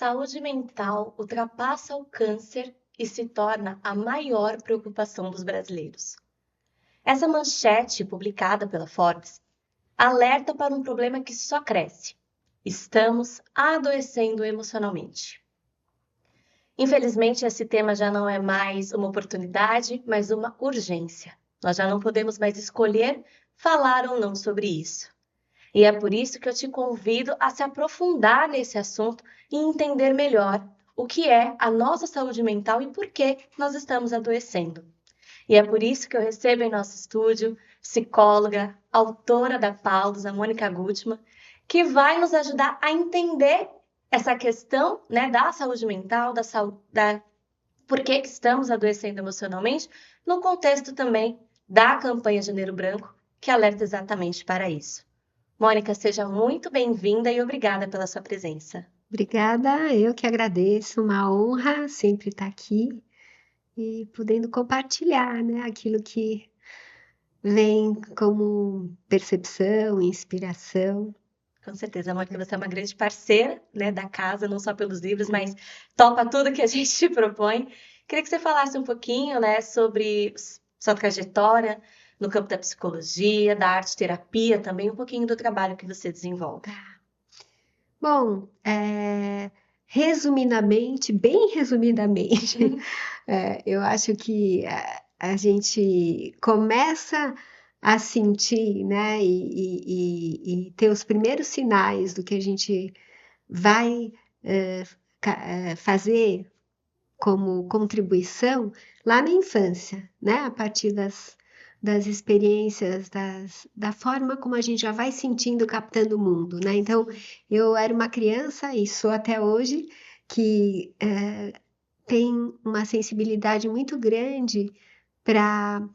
Saúde mental ultrapassa o câncer e se torna a maior preocupação dos brasileiros. Essa manchete, publicada pela Forbes, alerta para um problema que só cresce. Estamos adoecendo emocionalmente. Infelizmente, esse tema já não é mais uma oportunidade, mas uma urgência. Nós já não podemos mais escolher falar ou não sobre isso. E é por isso que eu te convido a se aprofundar nesse assunto e entender melhor o que é a nossa saúde mental e por que nós estamos adoecendo. E é por isso que eu recebo em nosso estúdio psicóloga, autora da pautas, a Mônica Gutmann, que vai nos ajudar a entender essa questão, né, da saúde mental, por que estamos adoecendo emocionalmente, no contexto também da campanha Janeiro Branco, que alerta exatamente para isso. Mônica, seja muito bem-vinda e obrigada pela sua presença. Obrigada, eu que agradeço, uma honra sempre estar aqui e podendo compartilhar, né, aquilo que vem como percepção, inspiração. Com certeza, Mônica, você é uma grande parceira, né, da casa, não só pelos livros, mas topa tudo que a gente te propõe. Queria que você falasse um pouquinho, né, sobre sua trajetória no campo da psicologia, da arte-terapia, também um pouquinho do trabalho que você desenvolve. Bom, resumidamente, bem resumidamente, eu acho que a gente começa a sentir, né, e ter os primeiros sinais do que a gente vai fazer como contribuição lá na infância, né? A partir das experiências, da forma como a gente já vai sentindo, captando o mundo, né? Então, eu era uma criança e sou até hoje que tem uma sensibilidade muito grande para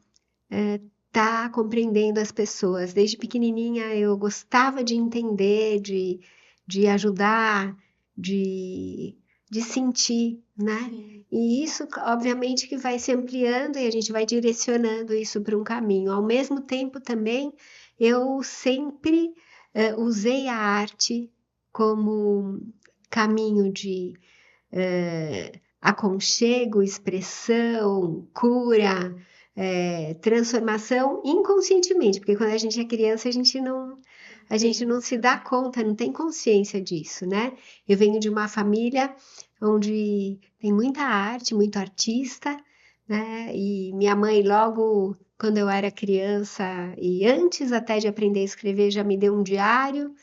tá compreendendo as pessoas. Desde pequenininha eu gostava de entender, de ajudar, de sentir, né? E isso, obviamente, que vai se ampliando e a gente vai direcionando isso para um caminho. Ao mesmo tempo, também, eu sempre usei a arte como caminho de aconchego, expressão, cura, transformação inconscientemente, porque quando a gente é criança a gente não se dá conta, não tem consciência disso, né? Eu venho de uma família onde tem muita arte, muito artista, né? E minha mãe logo quando eu era criança e antes até de aprender a escrever já me deu um diário,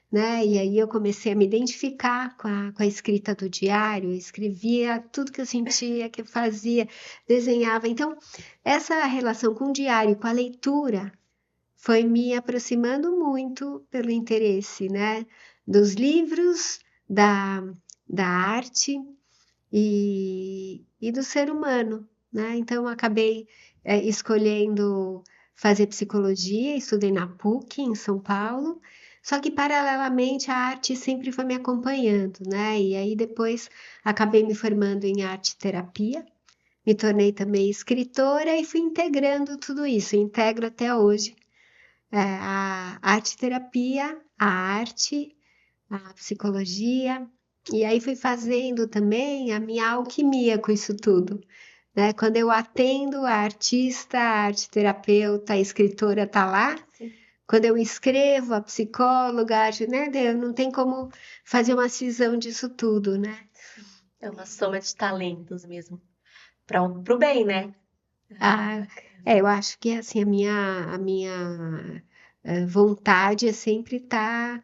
né? E aí eu comecei a me identificar com a escrita do diário, eu escrevia tudo que eu sentia, que eu fazia, desenhava. Então, essa relação com o diário, com a leitura, foi me aproximando muito pelo interesse, né? Dos livros, da arte e do ser humano, né? Então, eu acabei escolhendo fazer psicologia, estudei na PUC, em São Paulo, só que paralelamente a arte sempre foi me acompanhando, né? E aí depois acabei me formando em arte terapia, me tornei também escritora e fui integrando tudo isso, integro até hoje a arte terapia, a arte, a psicologia, e aí fui fazendo também a minha alquimia com isso tudo, né? Quando eu atendo a artista, a arte terapeuta, a escritora tá lá. Sim. Quando eu escrevo, a psicóloga, né? Não tem como fazer uma cisão disso tudo, né? É uma soma de talentos mesmo, para o bem, né? Ah, eu acho que assim a minha vontade é sempre estar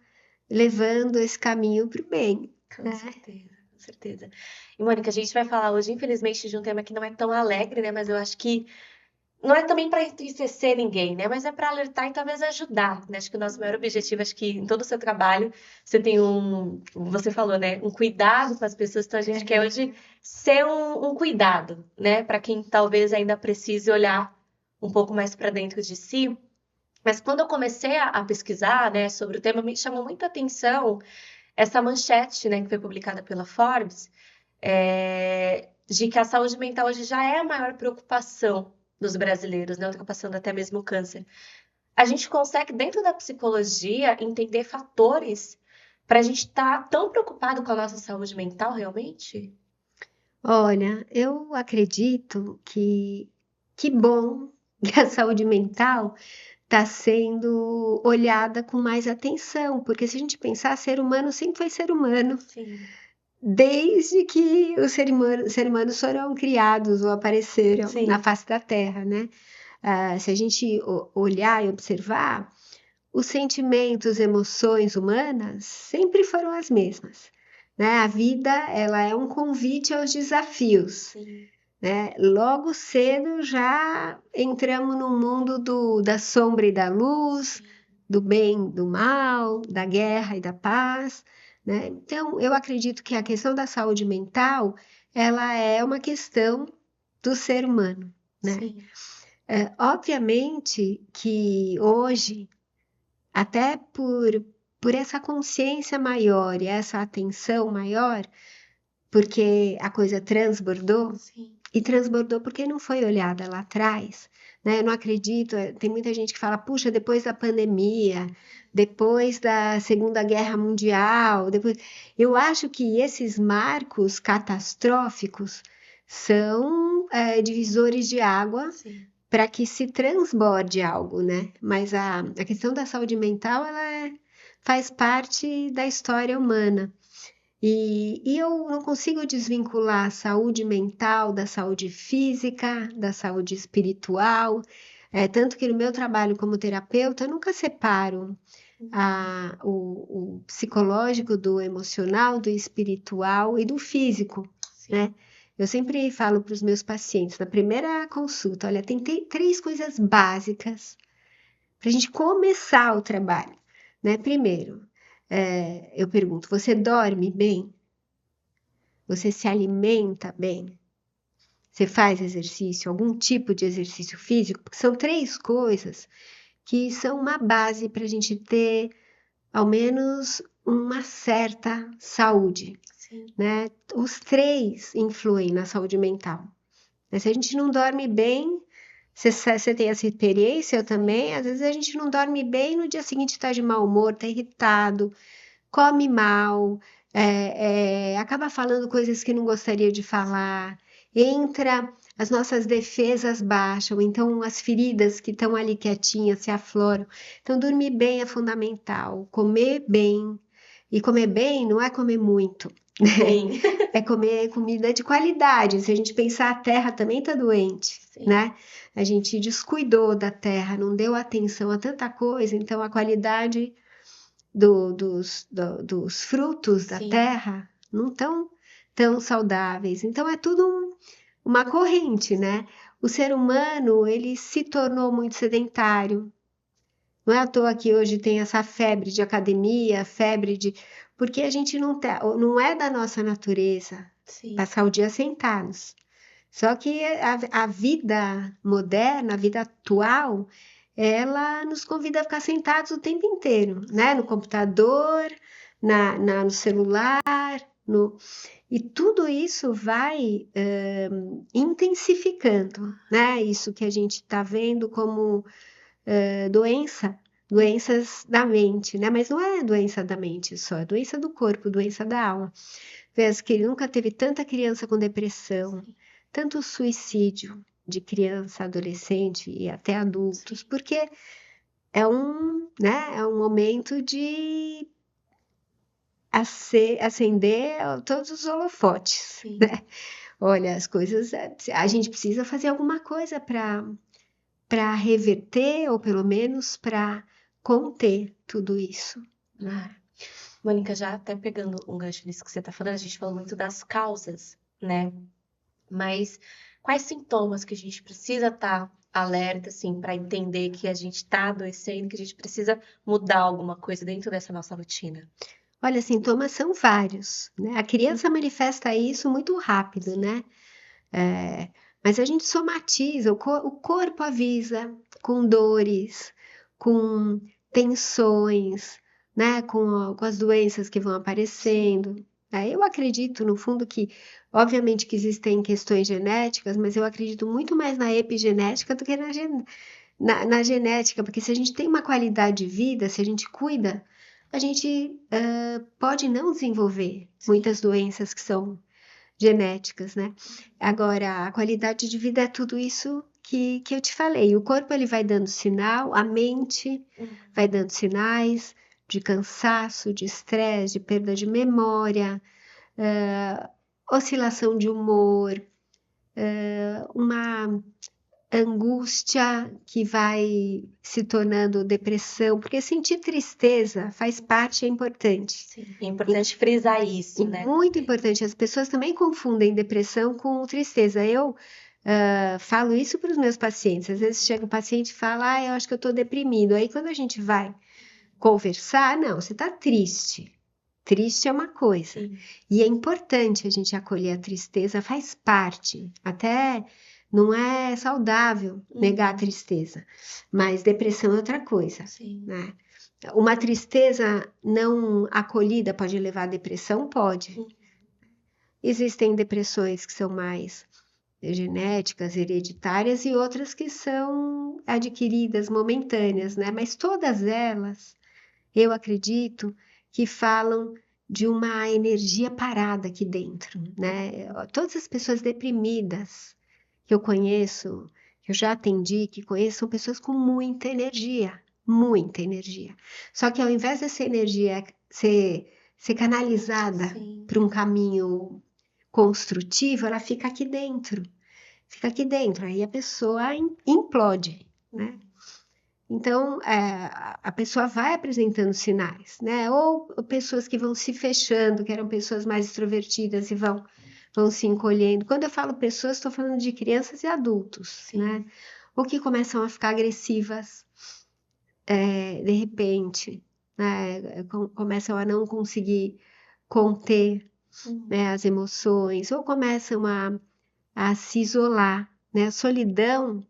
levando esse caminho para o bem, Com né? certeza, com certeza. E, Mônica, a gente vai falar hoje, infelizmente, de um tema que não é tão alegre, né? Mas eu acho que não é também para entristecer ninguém, né? Mas é para alertar e talvez ajudar, né? Acho que o nosso maior objetivo, acho que em todo o seu trabalho, você tem você falou, né? Um cuidado com as pessoas, então a gente quer hoje ser um cuidado, né? Para quem talvez ainda precise olhar um pouco mais para dentro de si. Mas quando eu comecei a pesquisar, né, sobre o tema, me chamou muita atenção essa manchete, né, que foi publicada pela Forbes, de que a saúde mental hoje já é a maior preocupação dos brasileiros, né, ultrapassando até mesmo o câncer. A gente consegue, dentro da psicologia, entender fatores pra gente estar tão preocupado com a nossa saúde mental realmente? Olha, eu acredito que bom que a saúde mental está sendo olhada com mais atenção, porque se a gente pensar, ser humano sempre foi ser humano, Sim, desde que os seres humanos foram criados ou apareceram na sim, face da Terra, né? Se a gente olhar e observar, os sentimentos, emoções humanas sempre foram as mesmas, né? A vida, ela é um convite aos desafios, sim, né? Logo cedo já entramos no mundo da sombra e da luz, sim, do bem, do mal, da guerra e da paz, né? Então, eu acredito que a questão da saúde mental, ela é uma questão do ser humano, né? sim, Obviamente que hoje, até por essa consciência maior e essa atenção maior, porque a coisa transbordou, sim, e transbordou porque não foi olhada lá atrás, né? Eu não acredito, tem muita gente que fala, puxa, depois da pandemia, depois da Segunda Guerra Mundial, depois... Eu acho que esses marcos catastróficos são divisores de água sim, para que se transborde algo, né? Mas a questão da saúde mental, faz parte da história humana. E eu não consigo desvincular a saúde mental da saúde física, da saúde espiritual. Tanto que no meu trabalho como terapeuta, eu nunca separo o psicológico do emocional, do espiritual e do físico, sim, né? Eu sempre falo para os meus pacientes, na primeira consulta, olha, tem três coisas básicas para a gente começar o trabalho, né? Primeiro, eu pergunto, você dorme bem? Você se alimenta bem? Você faz exercício, algum tipo de exercício físico? Porque são três coisas que são uma base para a gente ter, ao menos, uma certa saúde, sim, né? Os três influem na saúde mental. Se a gente não dorme bem, você tem essa experiência, eu também, às vezes a gente não dorme bem, no dia seguinte está de mau humor, está irritado, come mal, acaba falando coisas que não gostaria de falar, entra, as nossas defesas baixam, então as feridas que estão ali quietinhas se afloram. Então, dormir bem é fundamental, comer bem. E comer bem não é comer muito, né? sim, É comer comida de qualidade. Se a gente pensar, a terra também está doente, sim, né? A gente descuidou da terra, não deu atenção a tanta coisa, então a qualidade dos frutos da sim, terra não estão tão saudáveis. Então é tudo uma corrente, né? O ser humano, ele se tornou muito sedentário. Não é à toa que hoje tem essa febre de academia, febre de... Porque a gente não é da nossa natureza sim, passar o dia sentados. Só que a vida moderna, a vida atual, ela nos convida a ficar sentados o tempo inteiro, né? No computador, no celular, no... e tudo isso vai intensificando, né? Isso que a gente está vendo como doenças da mente, né? Mas não é doença da mente só, é doença do corpo, doença da alma. Vês que nunca teve tanta criança com depressão, sim, tanto suicídio de criança, adolescente e até adultos, sim, porque é um momento de acender todos os holofotes, sim. né? Olha, as coisas, a gente precisa fazer alguma coisa para reverter ou pelo menos para conter tudo isso, né? Ah, Mônica, já até pegando um gancho nisso que você está falando, a gente falou muito das causas, né? Mas quais sintomas que a gente precisa estar alerta, assim, para entender que a gente está adoecendo, que a gente precisa mudar alguma coisa dentro dessa nossa rotina? Olha, sintomas são vários, né? A criança Uhum. manifesta isso muito rápido, Sim, né? É, mas a gente somatiza, o corpo avisa com dores, com tensões, né? Com as doenças que vão sim, aparecendo. Eu acredito, no fundo, que, obviamente, que existem questões genéticas, mas eu acredito muito mais na epigenética do que na genética, porque se a gente tem uma qualidade de vida, se a gente cuida a gente pode não desenvolver muitas doenças que são genéticas, né? Agora, a qualidade de vida é tudo isso que eu te falei. O corpo ele vai dando sinal, a mente vai dando sinais de cansaço, de estresse, de perda de memória, oscilação de humor, uma angústia que vai se tornando depressão, porque sentir tristeza faz parte, é importante. Sim, é importante frisar isso, né? Muito importante. As pessoas também confundem depressão com tristeza. Eu falo isso para os meus pacientes. Às vezes chega um paciente e fala, eu acho que eu estou deprimido. Aí quando a gente vai conversar, não, você está triste. Triste é uma coisa. Sim. E é importante a gente acolher a tristeza, faz parte. Até não é saudável negar a tristeza. Mas depressão é outra coisa. Sim. Né? Uma tristeza não acolhida pode levar à depressão? Pode. Existem depressões que são mais genéticas, hereditárias, e outras que são adquiridas, momentâneas, né? Mas todas elas, eu acredito, que falam de uma energia parada aqui dentro, né? Todas as pessoas deprimidas que eu conheço, que eu já atendi, que conheço, são pessoas com muita energia. Muita energia. Só que ao invés dessa energia ser canalizada para um caminho construtivo, ela fica aqui dentro. Fica aqui dentro. Aí a pessoa implode, né? Então, a pessoa vai apresentando sinais, né? Ou pessoas que vão se fechando, que eram pessoas mais extrovertidas e vão se encolhendo. Quando eu falo pessoas, estou falando de crianças e adultos, né? Ou que começam a ficar agressivas, de repente, né? Começam a não conseguir conter, né, as emoções, ou começam a se isolar, né? A solidão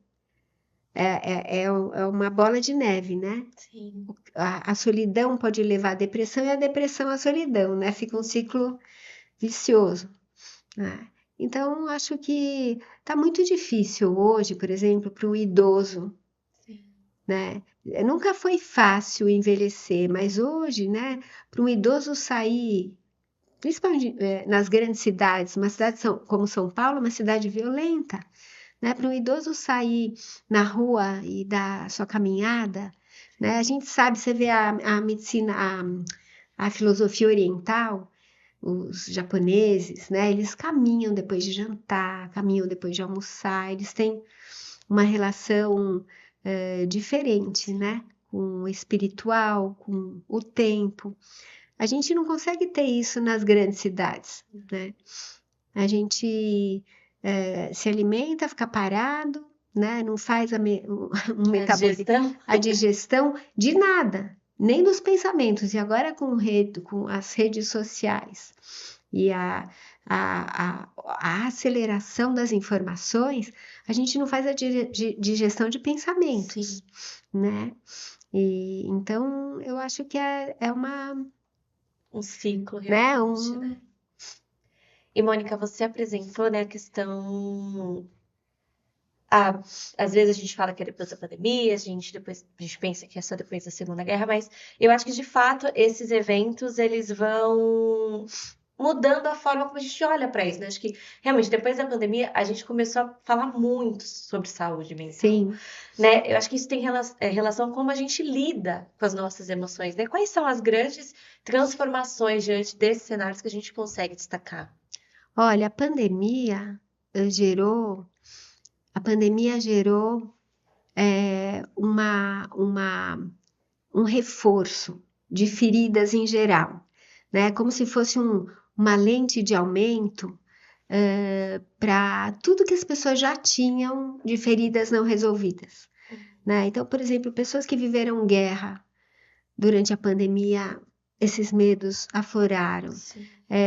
é uma bola de neve, né? Sim. A solidão pode levar à depressão e a depressão à solidão, né? Fica um ciclo vicioso, né? Então, acho que está muito difícil hoje, por exemplo, para o idoso, né? Nunca foi fácil envelhecer, mas hoje, né, para um idoso sair, principalmente nas grandes cidades, uma cidade como São Paulo, uma cidade violenta, né? Para um idoso sair na rua e dar sua caminhada, né? A gente sabe, você vê a medicina, a filosofia oriental, os japoneses, né? Eles caminham depois de jantar, caminham depois de almoçar, eles têm uma relação diferente, né? Com o espiritual, com o tempo. A gente não consegue ter isso nas grandes cidades, né? A gente se alimenta, fica parado, né? Não faz um metabolismo, a digestão de nada, nem dos pensamentos. E agora com as redes sociais e a aceleração das informações, a gente não faz a digestão de pensamentos, né? E então eu acho que é um ciclo, né? realmente, né? E Mônica, você apresentou, né, a questão. Às vezes a gente fala que é depois da pandemia, a gente pensa que é só depois da Segunda Guerra, mas eu acho que de fato esses eventos eles vão mudando a forma como a gente olha para isso, né? Acho que realmente depois da pandemia a gente começou a falar muito sobre saúde mental. Sim. Né? Eu acho que isso tem relação com como a gente lida com as nossas emoções, né? Quais são as grandes transformações diante desses cenários que a gente consegue destacar? Olha, a pandemia gerou um reforço de feridas em geral, né? Como se fosse uma lente de aumento para tudo que as pessoas já tinham de feridas não resolvidas, né? Então, por exemplo, pessoas que viveram guerra durante a pandemia, esses medos afloraram.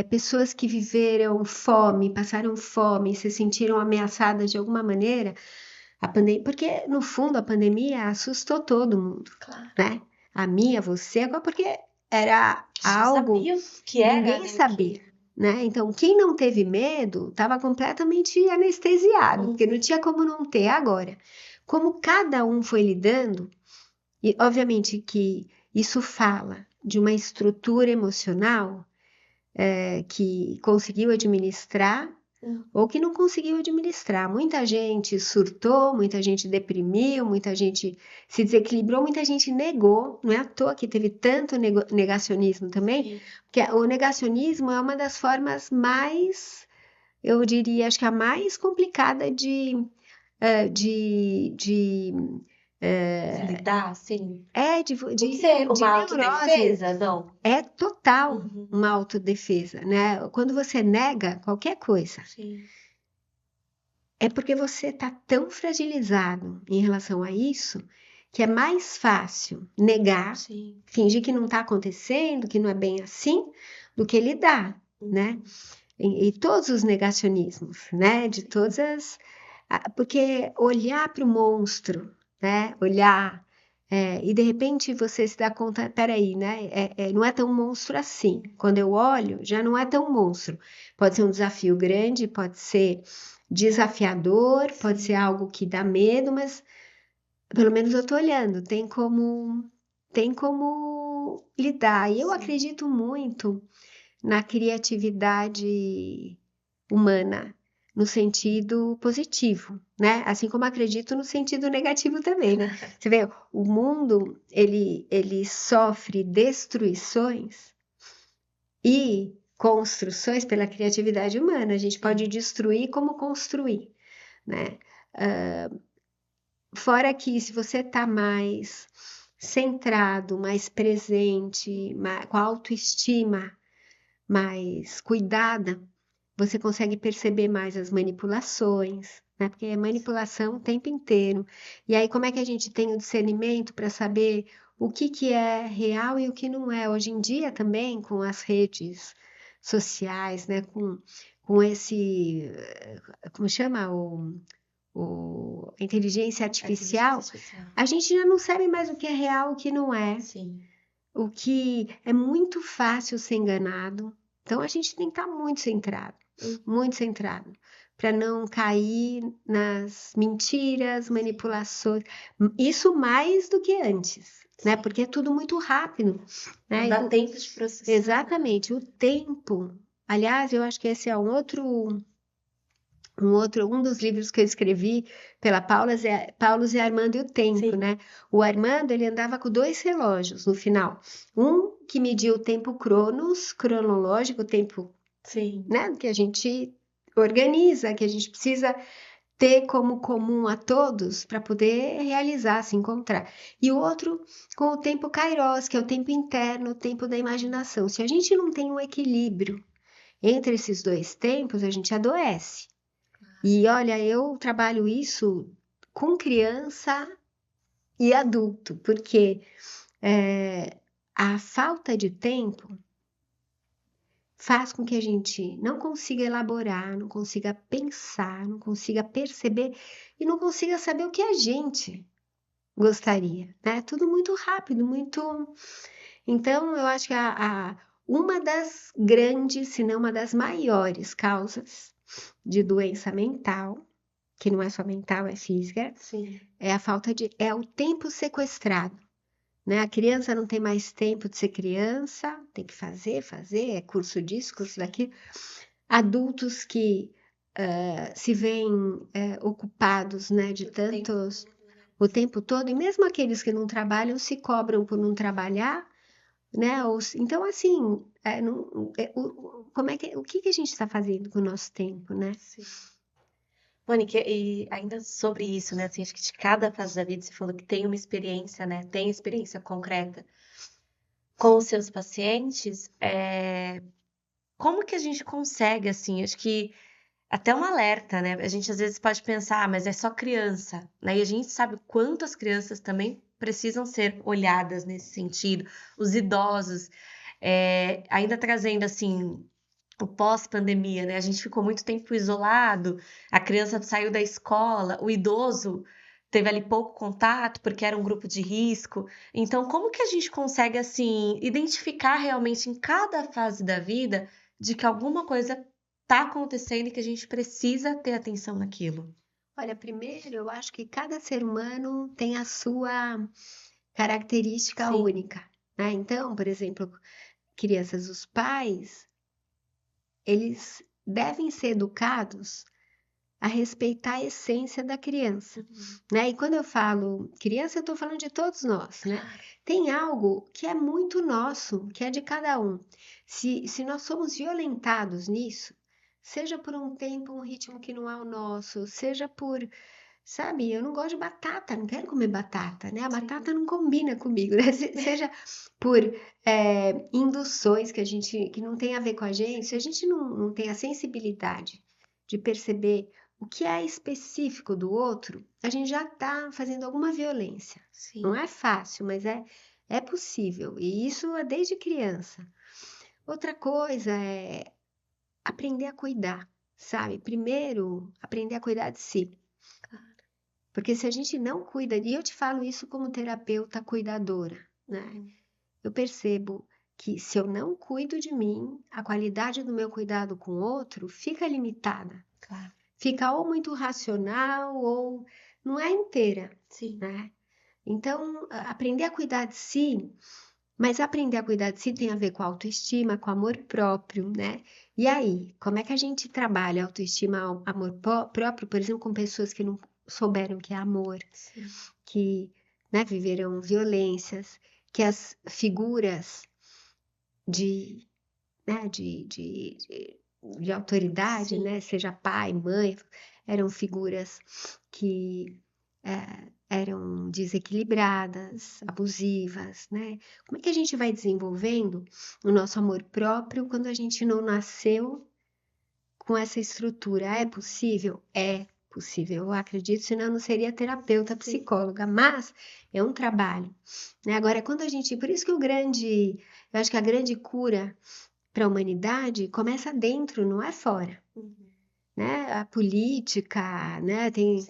Pessoas que viveram fome, passaram fome, se sentiram ameaçadas de alguma maneira, porque no fundo a pandemia assustou todo mundo, né? A mim, a você, agora porque era algo que era, ninguém né, sabia, né? Então quem não teve medo estava completamente anestesiado, porque não tinha como não ter. Agora, como cada um foi lidando, e obviamente que isso fala de uma estrutura emocional que conseguiu administrar ou que não conseguiu administrar. Muita gente surtou, muita gente deprimiu, muita gente se desequilibrou, muita gente negou. Não é à toa que teve tanto negacionismo também, porque o negacionismo é uma das formas mais, eu diria, acho que a mais complicada de Se lidar, assim. de Ser uma neurose. autodefesa, não? É total uma autodefesa, né? Quando você nega qualquer coisa, Sim. é porque você está tão fragilizado em relação a isso que é mais fácil negar, Sim. fingir que não está acontecendo, que não é bem assim, do que lidar, né? E todos os negacionismos, né? De todas as... Porque olhar para o monstro, né? Olhar... e de repente você se dá conta, peraí, né? Não é tão monstro assim. Quando eu olho, já não é tão monstro. Pode ser um desafio grande, pode ser desafiador, pode ser algo que dá medo, mas pelo menos eu tô olhando, tem como lidar. E eu acredito muito na criatividade humana, no sentido positivo, né? Assim como acredito no sentido negativo também, né? Você vê, o mundo, ele sofre destruições e construções pela criatividade humana. A gente pode destruir como construir, né? Fora que se você está mais centrado, mais presente, com a autoestima mais cuidada, você consegue perceber mais as manipulações, né? Porque é manipulação o tempo inteiro. E aí, como é que a gente tem o discernimento para saber o que é real e o que não é? Hoje em dia também, com as redes sociais, né? Com esse, como chama? A inteligência artificial, a gente já não sabe mais o que é real, o que não é. Sim. O que é muito fácil ser enganado. Então a gente tem que estar muito centrado, para não cair nas mentiras, manipulações. Isso mais do que antes, né? Porque é tudo muito rápido, né? Não dá tempo de processar. Exatamente, o tempo. Aliás, eu acho que esse é um dos livros que eu escrevi pela Paulo e Armando e o Tempo, Sim. né? O Armando, ele andava com 2 relógios no final. Um que media o tempo cronológico, o tempo, Sim. né? Que a gente organiza, que a gente precisa ter como comum a todos para poder realizar, se encontrar. E o outro com o tempo kairos, que é o tempo interno, o tempo da imaginação. Se a gente não tem um equilíbrio entre esses 2 tempos, a gente adoece. E olha, eu trabalho isso com criança e adulto, porque a falta de tempo faz com que a gente não consiga elaborar, não consiga pensar, não consiga perceber e não consiga saber o que a gente gostaria, né? Tudo muito rápido, muito... Então, eu acho que uma das grandes, se não uma das maiores causas de doença mental, que não é só mental, é física, Sim. é o tempo sequestrado, né? A criança não tem mais tempo de ser criança, tem que fazer, é curso disso, curso daquilo. Adultos que se veem ocupados, né, de tantos... O tempo todo, e mesmo aqueles que não trabalham se cobram por não trabalhar, né? Então, assim, o que a gente está fazendo com o nosso tempo, né? Sim. Mônica, e ainda sobre isso, né? Assim, acho que de cada fase da vida você falou que tem uma experiência, né? Tem experiência concreta com os seus pacientes. Como que a gente consegue, assim, acho que até um alerta, né? A gente às vezes pode pensar, mas é só criança, né? E a gente sabe quanto as crianças também precisam ser olhadas nesse sentido, os idosos, ainda trazendo assim o pós-pandemia, né? A gente ficou muito tempo isolado, a criança saiu da escola, o idoso teve ali pouco contato porque era um grupo de risco. Então, como que a gente consegue assim identificar realmente em cada fase da vida de que alguma coisa está acontecendo e que a gente precisa ter atenção naquilo? Olha, primeiro, eu acho que cada ser humano tem a sua característica Sim. única, né? Então, por exemplo, crianças, os pais, eles devem ser educados a respeitar a essência da criança, né? E quando eu falo criança, eu estou falando de todos nós, né? Claro. Tem algo que é muito nosso, que é de cada um. Se nós somos violentados nisso, seja por um tempo, um ritmo que não é o nosso, seja por, sabe, eu não gosto de batata, não quero comer batata, né? A Sim. batata não combina comigo, né? Seja por induções que não tem a ver com a gente, se a gente não tem a sensibilidade de perceber o que é específico do outro, a gente já está fazendo alguma violência. Sim. Não é fácil, mas é possível. E isso é desde criança. Outra coisa é aprender a cuidar, sabe? Primeiro, aprender a cuidar de si. Porque se a gente não cuida, e eu te falo isso como terapeuta cuidadora, né? Eu percebo que se eu não cuido de mim, a qualidade do meu cuidado com o outro fica limitada. Claro. Fica ou muito racional ou não é inteira, Sim. né? Então, aprender a cuidar de si, mas aprender a cuidar de si tem a ver com autoestima, com amor próprio, né? E aí, como é que a gente trabalha autoestima, amor próprio, por exemplo, com pessoas que não souberam o que é amor, Sim. que, né, viveram violências, que as figuras de, né, de autoridade, Sim. né, seja pai, mãe, eram figuras que eram desequilibradas, abusivas, né? Como é que a gente vai desenvolvendo o nosso amor próprio quando a gente não nasceu com essa estrutura? É possível? É possível, eu acredito, senão eu não seria terapeuta, psicóloga, mas é um trabalho, né? Agora, quando a gente, por isso que eu acho que a grande cura para a humanidade começa dentro, não é fora. Né? A política, né? Tem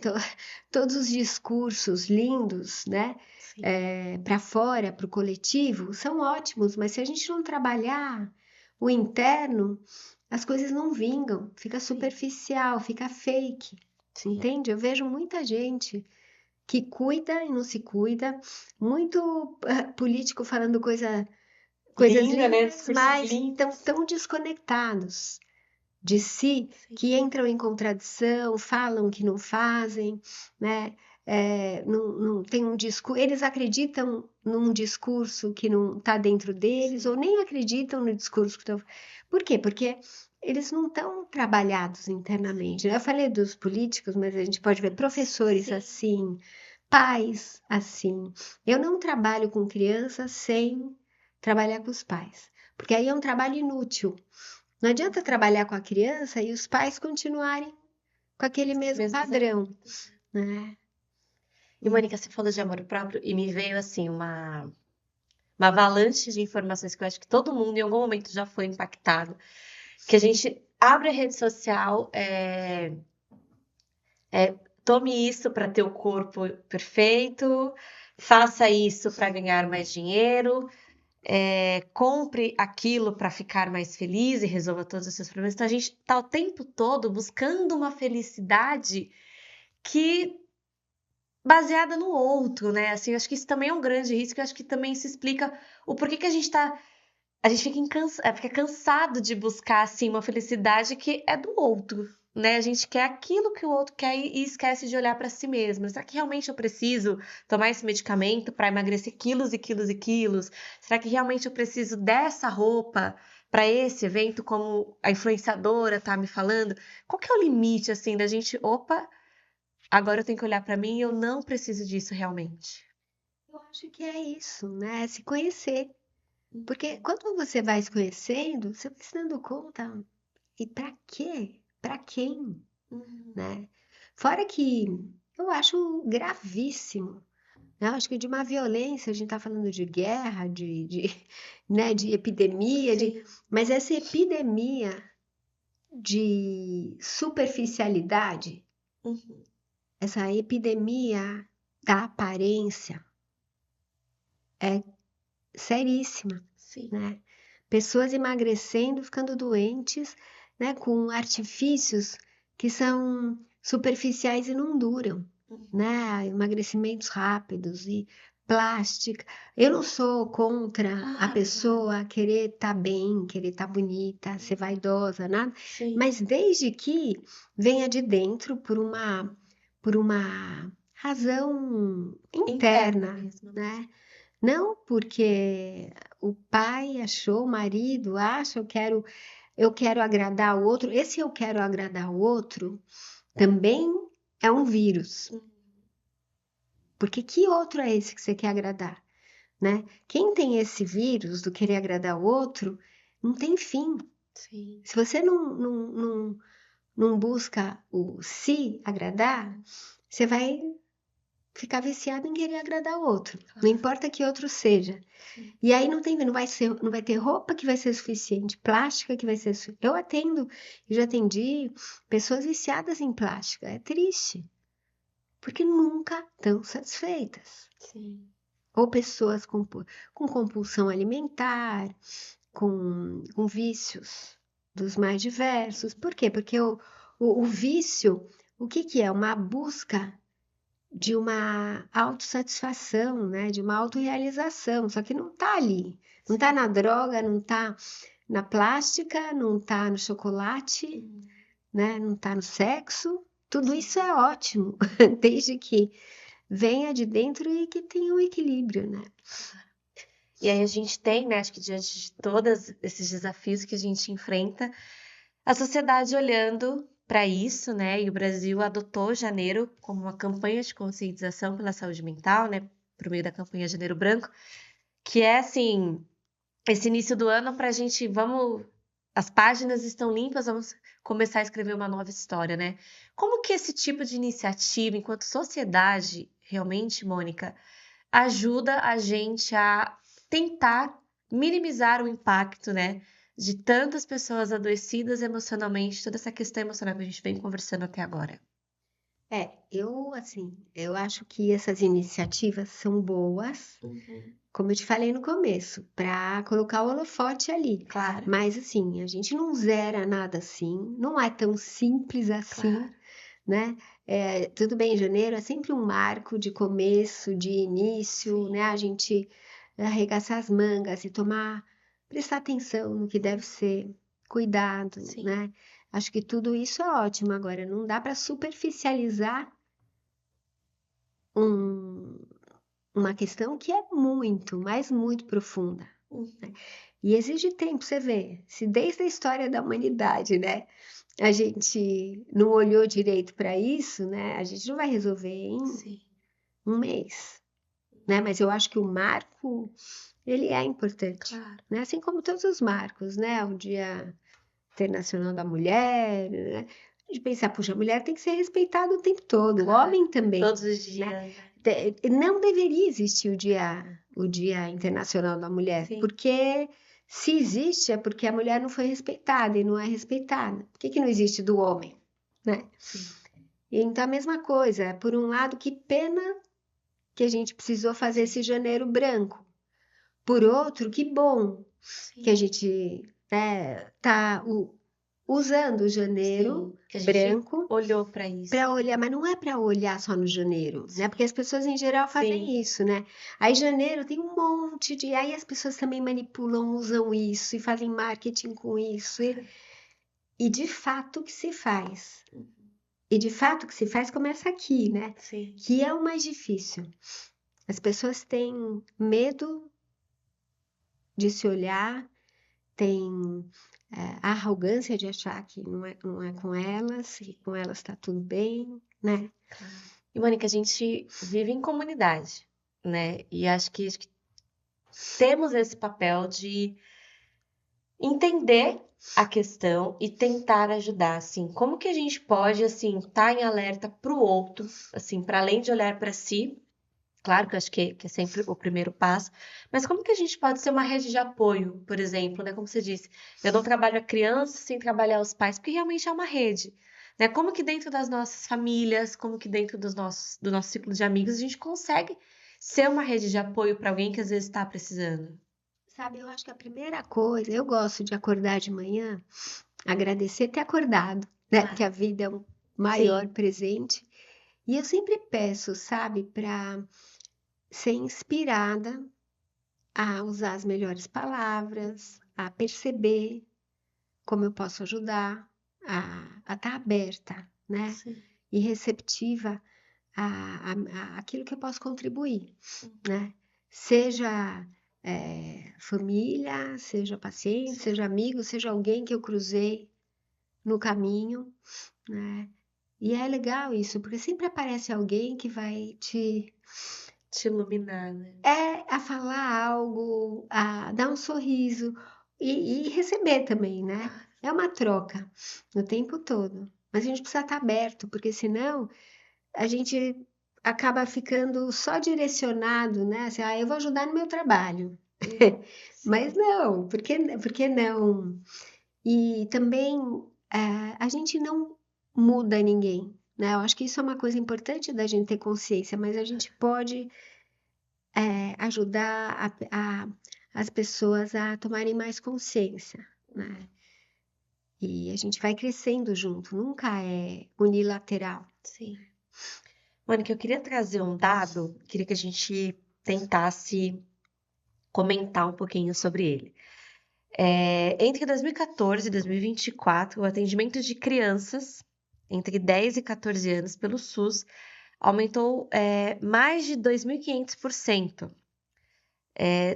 todos os discursos lindos, né? Para fora, para o coletivo, são ótimos, mas se a gente não trabalhar o interno, as coisas não vingam, fica superficial, fica fake, entende? Eu vejo muita gente que cuida e não se cuida, muito político falando coisas Linda, né? lindas, Discursos mas lindos. tão desconectados de si, que entram em contradição, falam que não fazem, né? Não tem um discurso, eles acreditam num discurso que não está dentro deles, ou nem acreditam no discurso que estão. Por quê? Porque eles não estão trabalhados internamente, né? Eu falei dos políticos, mas a gente pode ver professores assim, pais assim. Eu não trabalho com crianças sem trabalhar com os pais, porque aí é um trabalho inútil. Não adianta trabalhar com a criança e os pais continuarem com aquele mesmo padrão, né? E, Mônica, você falou de amor próprio e me veio, assim, uma avalanche de informações que eu acho que todo mundo em algum momento já foi impactado. Que a gente abre a rede social, tome isso para ter o corpo perfeito, faça isso para ganhar mais dinheiro, compre aquilo para ficar mais feliz e resolva todos os seus problemas. Então a gente está o tempo todo buscando uma felicidade que baseada no outro, né? Assim, eu acho que isso também é um grande risco. Eu acho que também se explica o porquê que a gente fica cansado de buscar assim uma felicidade que é do outro, né? A gente quer aquilo que o outro quer e esquece de olhar para si mesmo. Será que realmente eu preciso tomar esse medicamento para emagrecer quilos e quilos e quilos? Será que realmente eu preciso dessa roupa para esse evento, como a influenciadora tá me falando? Qual que é o limite assim da gente, opa, agora eu tenho que olhar para mim e eu não preciso disso realmente? Eu acho que é isso, né? Se conhecer. Porque quando você vai se conhecendo, você vai se dando conta. E para quê? Para quem? Né? Fora que eu acho gravíssimo. Né? Eu acho que de uma violência, a gente está falando de guerra, né, de epidemia, mas essa epidemia de superficialidade, essa epidemia da aparência é seríssima, né? Pessoas emagrecendo, ficando doentes, né? Com artifícios que são superficiais e não duram, né? Emagrecimentos rápidos e plástica. Eu não sou contra a Claro. pessoa querer estar bem, querer estar bonita, ser vaidosa, nada, Sim. mas desde que venha de dentro por uma razão Interna interna, mesmo. né? Não porque o pai achou, o marido acha, eu quero agradar o outro. Esse eu quero agradar o outro também é um vírus. Porque que outro é esse que você quer agradar, né? Quem tem esse vírus do querer agradar o outro, não tem fim. Sim. Se você não busca o se agradar, você vai ficar viciado em querer agradar o outro. Não Claro. importa que outro seja. Sim. E aí não vai ter roupa que vai ser suficiente, plástica que vai ser suficiente. Eu já atendi pessoas viciadas em plástica. É triste, porque nunca estão satisfeitas. Sim. Ou pessoas com compulsão alimentar, com vícios dos mais diversos. Por quê? Porque o vício, o que que é? Uma busca de uma autossatisfação, né? De uma autorrealização, só que não está ali. Não está na droga, não está na plástica, não está no chocolate, né? Não está no sexo. Tudo isso é ótimo, desde que venha de dentro e que tenha um equilíbrio, né? E aí a gente tem, né, acho que diante de todos esses desafios que a gente enfrenta, a sociedade olhando para isso, né, e o Brasil adotou janeiro como uma campanha de conscientização pela saúde mental, né, por meio da campanha Janeiro Branco, que é, assim, esse início do ano para a gente, as páginas estão limpas, vamos começar a escrever uma nova história, né? Como que esse tipo de iniciativa, enquanto sociedade, realmente, Mônica, ajuda a gente a tentar minimizar o impacto, né, de tantas pessoas adoecidas emocionalmente, toda essa questão emocional que a gente vem conversando até agora. Eu acho que essas iniciativas são boas, como eu te falei no começo, para colocar o holofote ali. Claro, Mas assim, a gente não zera nada assim, não é tão simples assim, claro. né? Tudo bem, janeiro é sempre um marco de começo, de início, Sim. né? A gente arregaçar as mangas e prestar atenção no que deve ser, cuidado, Sim. né? Acho que tudo isso é ótimo. Agora, não dá para superficializar um- uma questão que é muito, mas muito profunda. E exige tempo, você vê. Se desde a história da humanidade, né, a gente não olhou direito para isso, né, a gente não vai resolver em Sim. um mês, né? Mas eu acho que o marco, ele é importante, Claro. né? Assim como todos os marcos, né? O Dia Internacional da Mulher, né? De pensar, puxa, a mulher tem que ser respeitada o tempo todo, o Claro. homem também, Todos os né? dias, né? Não deveria existir o Dia Internacional da Mulher, Sim. porque se existe é porque a mulher não foi respeitada e não é respeitada. Por que que não existe do homem, né? Sim. Então a mesma coisa, por um lado, que pena que a gente precisou fazer esse janeiro branco. Por outro, que bom que a Sim. gente tá usando o janeiro Sim. Que a gente branco olhou para isso. para olhar, mas não é para olhar só no janeiro, né? Porque as pessoas em geral fazem Sim. isso, né? Aí janeiro tem um monte de, aí as pessoas também manipulam, usam isso e fazem marketing com isso e de fato o que se faz. E de fato o que se faz começa aqui, né? Sim. Que é o mais difícil. As pessoas têm medo de se olhar, têm a arrogância de achar que não é com elas, que com elas está tudo bem, né? E, Mônica, a gente vive em comunidade, né? E acho que temos esse papel de entender a questão e tentar ajudar, assim. Como que a gente pode, assim, estar em alerta para o outro, assim, para além de olhar para si? Claro que eu acho que é sempre o primeiro passo, mas como que a gente pode ser uma rede de apoio, por exemplo, né? Como você disse, eu não trabalho a criança sem trabalhar os pais, porque realmente é uma rede, né? Como que dentro das nossas famílias, como que dentro do nosso ciclo de amigos, a gente consegue ser uma rede de apoio para alguém que às vezes está precisando? Sabe, eu acho que a primeira coisa, eu gosto de acordar de manhã, agradecer ter acordado, né? Claro. Porque a vida é um maior Sim. presente. E eu sempre peço, sabe, para ser inspirada a usar as melhores palavras, a perceber como eu posso ajudar, a estar aberta, né? Sim. E receptiva aquilo que eu posso contribuir, né? Seja família, seja paciente, seja amigo, seja alguém que eu cruzei no caminho, né? E é legal isso, porque sempre aparece alguém que vai te iluminar, né? a falar algo, a dar um sorriso e receber também, né? É uma troca o tempo todo. Mas a gente precisa estar aberto, porque senão a gente acaba ficando só direcionado, né? Assim, eu vou ajudar no meu trabalho. Mas não, por que não? E também a gente não muda ninguém, né? Eu acho que isso é uma coisa importante da gente ter consciência, mas a gente pode ajudar as pessoas a tomarem mais consciência, né? E a gente vai crescendo junto, nunca é unilateral. Sim. Mônica, eu queria trazer um dado, queria que a gente tentasse comentar um pouquinho sobre ele. Entre 2014 e 2024, o atendimento de crianças entre 10 e 14 anos pelo SUS aumentou mais de 2.500%,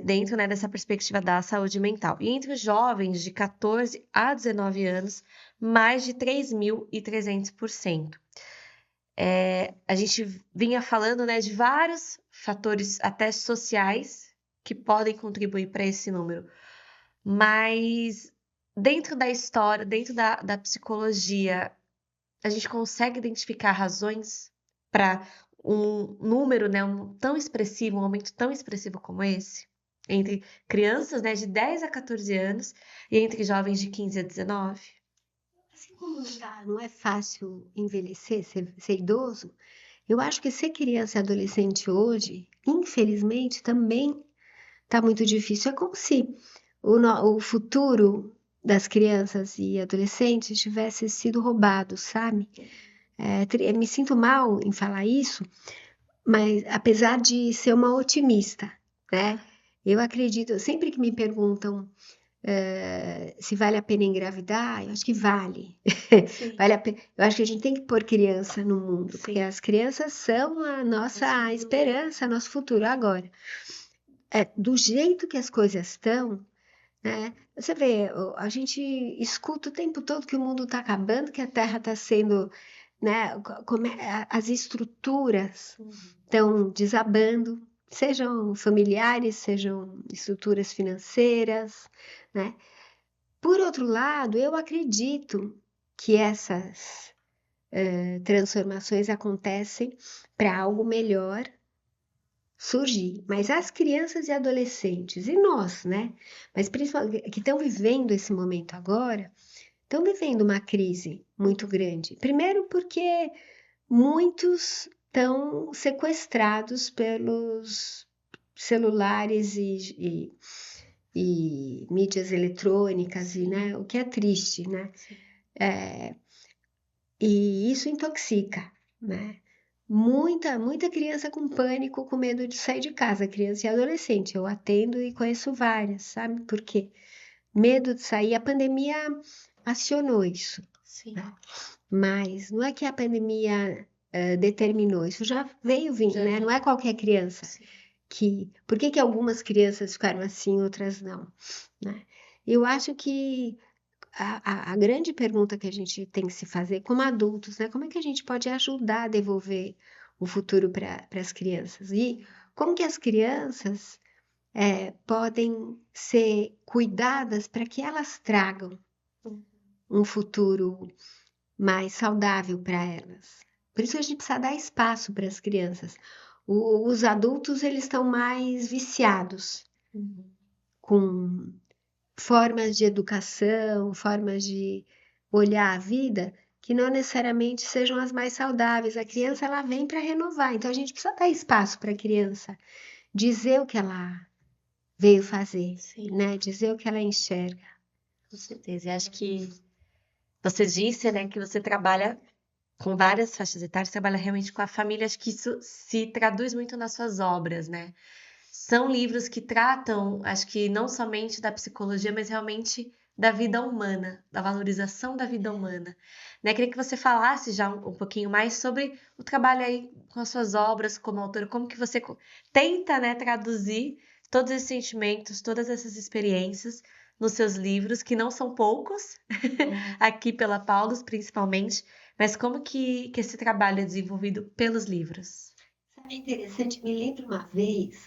dentro, né, dessa perspectiva da saúde mental. E entre os jovens de 14 a 19 anos, mais de 3.300%. A gente vinha falando, né, de vários fatores até sociais que podem contribuir para esse número. Mas dentro da história, dentro da psicologia, a gente consegue identificar razões para um número, né, tão expressivo, um aumento tão expressivo como esse? Entre crianças, né, de 10 a 14 anos e entre jovens de 15 a 19? Assim como não é fácil envelhecer, ser idoso, eu acho que ser criança e adolescente hoje, infelizmente, também está muito difícil. É como se o futuro das crianças e adolescentes tivesse sido roubado, sabe? Me sinto mal em falar isso, mas apesar de ser uma otimista, né? Eu acredito, sempre que me perguntam se vale a pena engravidar, eu acho que vale. Vale a pena. Eu acho que a gente tem que pôr criança no mundo, Sim. porque as crianças são a nossa esperança, nosso futuro agora. Do jeito que as coisas estão, né? Você vê, a gente escuta o tempo todo que o mundo está acabando, que a Terra está sendo, né? As estruturas estão desabando, sejam familiares, sejam estruturas financeiras, né? Por outro lado, eu acredito que essas transformações acontecem para algo melhor surgir. Mas as crianças e adolescentes, e nós, né? Mas principalmente que estão vivendo esse momento agora, estão vivendo uma crise muito grande. Primeiro porque muitos estão sequestrados pelos celulares e mídias eletrônicas, e, né, o que é triste, né? E isso intoxica, né? Muita criança com pânico, com medo de sair de casa, criança e adolescente. Eu atendo e conheço várias, sabe? Por quê? Medo de sair. A pandemia acionou isso. Sim. Né? Mas não é que a pandemia determinou, isso já veio vindo, né? Não é qualquer criança. Sim. Por que algumas crianças ficaram assim, outras não? Né? Eu acho que a grande pergunta que a gente tem que se fazer como adultos, né? Como é que a gente pode ajudar a devolver o futuro para as crianças? E como que as crianças podem ser cuidadas para que elas tragam um futuro mais saudável para elas? Por isso a gente precisa dar espaço para as crianças. Os adultos, eles estão mais viciados com formas de educação, formas de olhar a vida que não necessariamente sejam as mais saudáveis. A criança, ela vem para renovar, então a gente precisa dar espaço para a criança dizer o que ela veio fazer, né? Dizer o que ela enxerga. Com certeza. E acho que você disse, né, que você trabalha com várias faixas etárias, trabalha realmente com a família, acho que isso se traduz muito nas suas obras, né? São livros que tratam, acho que não somente da psicologia, mas realmente da vida humana, da valorização da vida humana. Né? Queria que você falasse já um pouquinho mais sobre o trabalho aí com as suas obras como autora, como que você tenta, né, traduzir todos esses sentimentos, todas essas experiências nos seus livros, que não são poucos, aqui pela Paulus principalmente, mas como que esse trabalho é desenvolvido pelos livros? Sabe, é interessante, me lembro uma vez,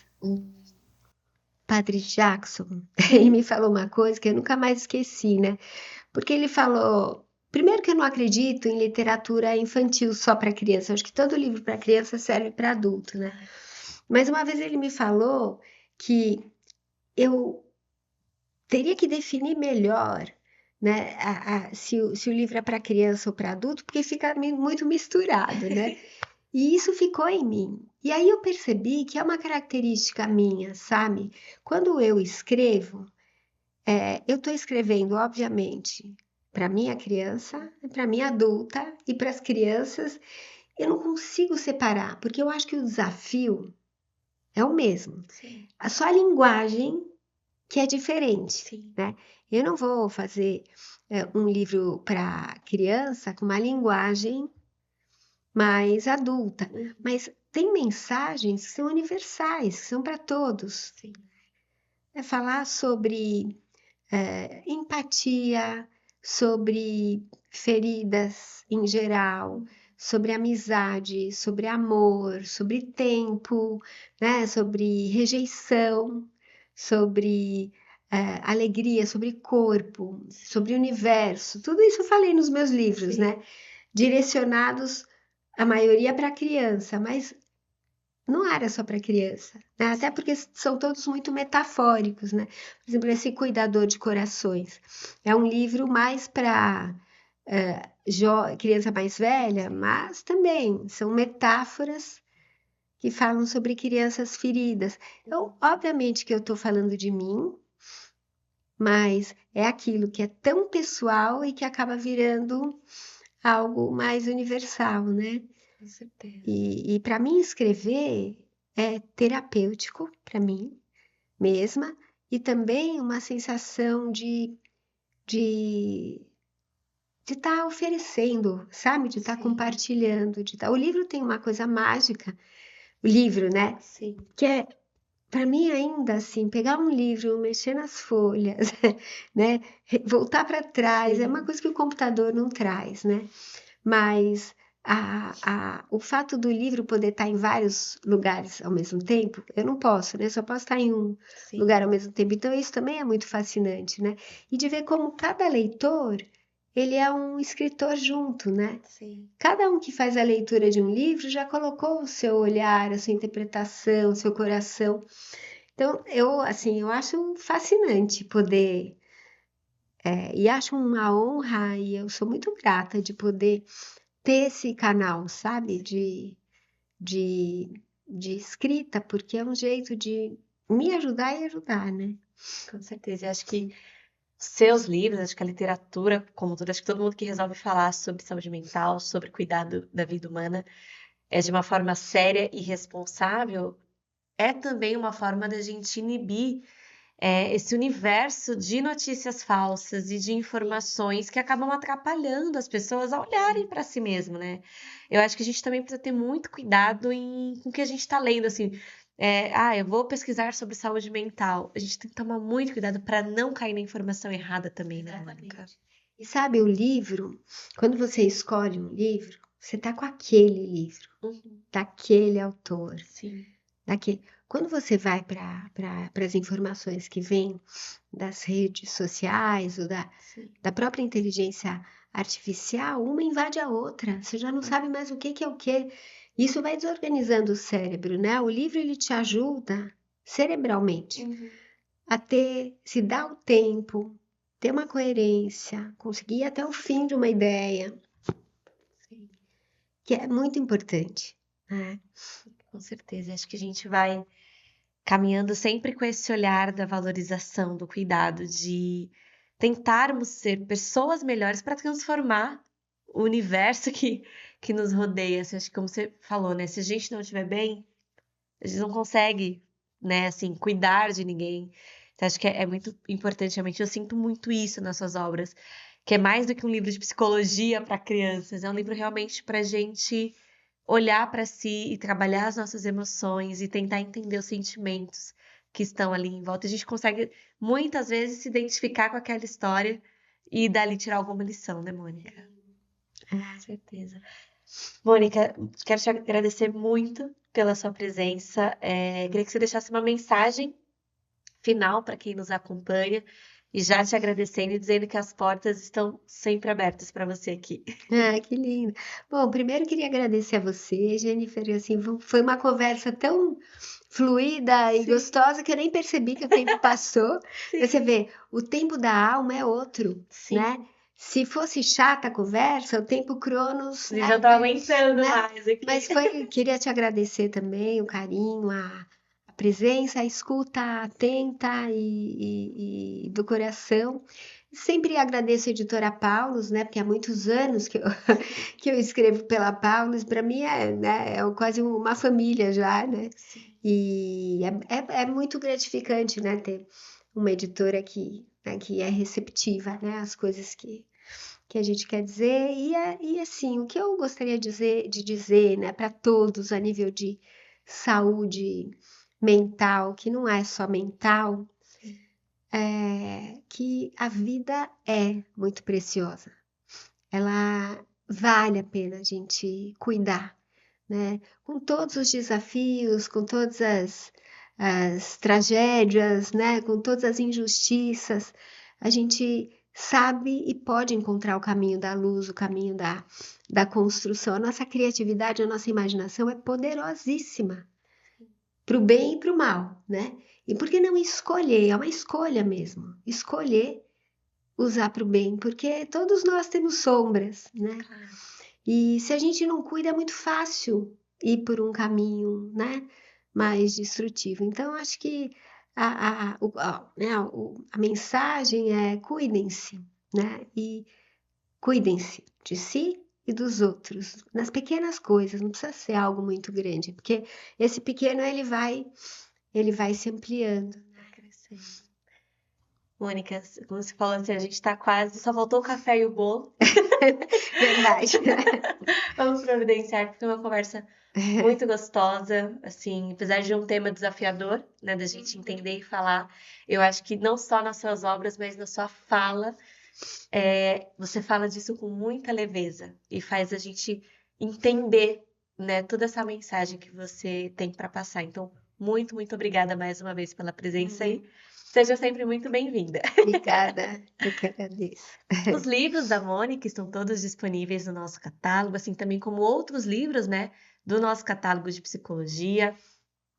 Padre Jackson, ele me falou uma coisa que eu nunca mais esqueci, né? Porque ele falou, primeiro que eu não acredito em literatura infantil só para criança, eu acho que todo livro para criança serve para adulto, né? Mas uma vez ele me falou que eu teria que definir melhor, né, se o livro é para criança ou para adulto, porque fica muito misturado, né? E isso ficou em mim. E aí eu percebi que é uma característica minha, sabe? Quando eu escrevo, eu estou escrevendo, obviamente, para minha criança, para minha adulta e para as crianças. Eu não consigo separar, porque eu acho que o desafio é o mesmo. Sim. Só a linguagem que é diferente, Sim. né? Eu não vou fazer um livro para criança com uma linguagem mais adulta, mas tem mensagens que são universais, que são para todos. Sim. É falar sobre empatia, sobre feridas em geral, sobre amizade, sobre amor, sobre tempo, né? Sobre rejeição, sobre alegria, sobre corpo, sobre universo. Tudo isso eu falei nos meus livros, Sim. né? Direcionados, a maioria para criança, mas não era só para criança, né? Até porque são todos muito metafóricos, né? Por exemplo, esse Cuidador de Corações é um livro mais para criança mais velha, mas também são metáforas que falam sobre crianças feridas. Então, obviamente que eu estou falando de mim, mas é aquilo que é tão pessoal e que acaba virando algo mais universal, né? Com certeza. E para mim escrever é terapêutico para mim mesma e também uma sensação de estar oferecendo, sabe? De estar Sim. compartilhando, de estar... O livro tem uma coisa mágica, o livro, né? Sim. Que é para mim ainda assim, pegar um livro, mexer nas folhas, né? Voltar para trás, é uma coisa que o computador não traz, né? Mas o fato do livro poder estar em vários lugares ao mesmo tempo, eu não posso, né? Só posso estar em um lugar ao mesmo tempo. Então, isso também é muito fascinante, né? E de ver como cada leitor, ele é um escritor junto, né? Sim. Cada um que faz a leitura de um livro já colocou o seu olhar, a sua interpretação, o seu coração. Então, eu acho fascinante poder... e acho uma honra e eu sou muito grata de poder ter esse canal, sabe, de escrita, porque é um jeito de me ajudar e ajudar, né? Com certeza. Eu acho que seus livros, acho que a literatura, como tudo, acho que todo mundo que resolve falar sobre saúde mental, sobre cuidado da vida humana, é de uma forma séria e responsável, é também uma forma da gente inibir esse universo de notícias falsas e de informações que acabam atrapalhando as pessoas a olharem para si mesmo, né? Eu acho que a gente também precisa ter muito cuidado com o que a gente está lendo, assim. Eu vou pesquisar sobre saúde mental. A gente tem que tomar muito cuidado para não cair na informação errada também, né, Mônica? E sabe, o livro, quando você escolhe um livro, você tá com aquele livro, daquele autor, Sim. daquele. Quando você vai para as informações que vêm das redes sociais ou da própria inteligência artificial, uma invade a outra. Você já não sabe mais o que é o que. Isso vai desorganizando o cérebro, né? O livro ele te ajuda cerebralmente a se dar o tempo, ter uma coerência, conseguir ir até o fim de uma ideia, que é muito importante, né? Com certeza. Acho que a gente vai caminhando sempre com esse olhar da valorização, do cuidado, de tentarmos ser pessoas melhores para transformar o universo que que nos rodeia. Assim, acho que como você falou, né? Se a gente não estiver bem, a gente não consegue, né, assim, cuidar de ninguém. Então, acho que é muito importante, realmente. Eu sinto muito isso nas suas obras, que é mais do que um livro de psicologia para crianças. É um livro realmente para a gente olhar para si e trabalhar as nossas emoções e tentar entender os sentimentos que estão ali em volta. A gente consegue, muitas vezes, se identificar com aquela história e dali tirar alguma lição, né, Mônica? Com certeza. Mônica, quero te agradecer muito pela sua presença. Queria que você deixasse uma mensagem final para quem nos acompanha e já te agradecendo e dizendo que as portas estão sempre abertas para você aqui. Ah, que lindo. Bom, primeiro queria agradecer a você, Jennifer, assim, foi uma conversa tão fluida e Sim. gostosa que eu nem percebi que o tempo passou. Sim. Você vê, o tempo da alma é outro, Sim. né? Se fosse chata a conversa, o tempo Cronos, Eu já tô aguentando né? mais aqui. Mas queria te agradecer também o carinho, a presença, a escuta atenta e do coração. Sempre agradeço a editora Paulus, né? Porque há muitos anos que eu escrevo pela Paulus. Para mim né, é quase uma família já, né? Sim. E é muito gratificante, né? Ter uma editora né, que é receptiva, né? Às coisas que a gente quer dizer. E assim, o que eu gostaria de dizer, né, para todos a nível de saúde mental, que não é só mental, é que a vida é muito preciosa. Ela vale a pena a gente cuidar, né? Com todos os desafios, com todas as tragédias, né? Com todas as injustiças, a gente sabe e pode encontrar o caminho da luz, o caminho da construção. A nossa criatividade, a nossa imaginação é poderosíssima para o bem e para o mal, né? E por que não escolher? É uma escolha mesmo. Escolher usar para o bem, porque todos nós temos sombras, né? E se a gente não cuida, é muito fácil ir por um caminho, né, mais destrutivo. Então, acho que a mensagem é cuidem-se, né? E cuidem-se de si e dos outros, nas pequenas coisas, não precisa ser algo muito grande, porque esse pequeno ele vai se ampliando. Crescendo. Mônica, como você falou assim, a gente tá quase, só faltou o café e o bolo. Verdade. Vamos providenciar, porque foi uma conversa muito gostosa, assim, apesar de um tema desafiador, né, da gente entender e falar. Eu acho que não só nas suas obras, mas na sua fala, você fala disso com muita leveza e faz a gente entender, né, toda essa mensagem que você tem para passar. Então, muito, muito obrigada mais uma vez pela presença aí. Seja sempre muito bem-vinda. Obrigada, eu que agradeço. Os livros da Mônica estão todos disponíveis no nosso catálogo, assim também como outros livros, né, do nosso catálogo de psicologia.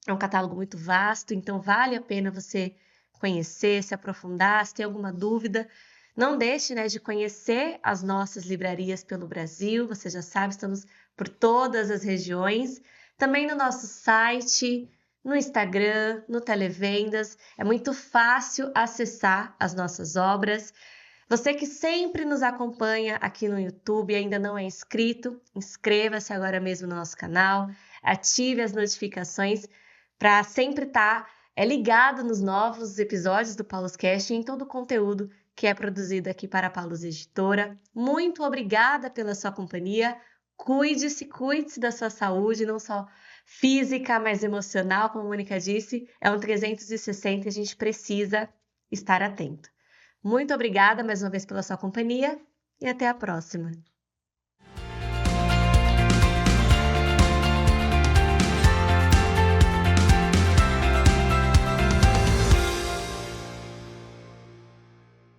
É um catálogo muito vasto, então vale a pena você conhecer, se aprofundar, se tem alguma dúvida. Não deixe, né, de conhecer as nossas livrarias pelo Brasil. Você já sabe, estamos por todas as regiões. Também no nosso site, no Instagram, no Televendas. É muito fácil acessar as nossas obras. Você que sempre nos acompanha aqui no YouTube e ainda não é inscrito, inscreva-se agora mesmo no nosso canal, ative as notificações para sempre estar ligado nos novos episódios do Paulus Cast e em todo o conteúdo que é produzido aqui para a Paulus Editora. Muito obrigada pela sua companhia. Cuide-se da sua saúde, não só física, mas emocional, como a Mônica disse. É um 360 e a gente precisa estar atento. Muito obrigada mais uma vez pela sua companhia e até a próxima.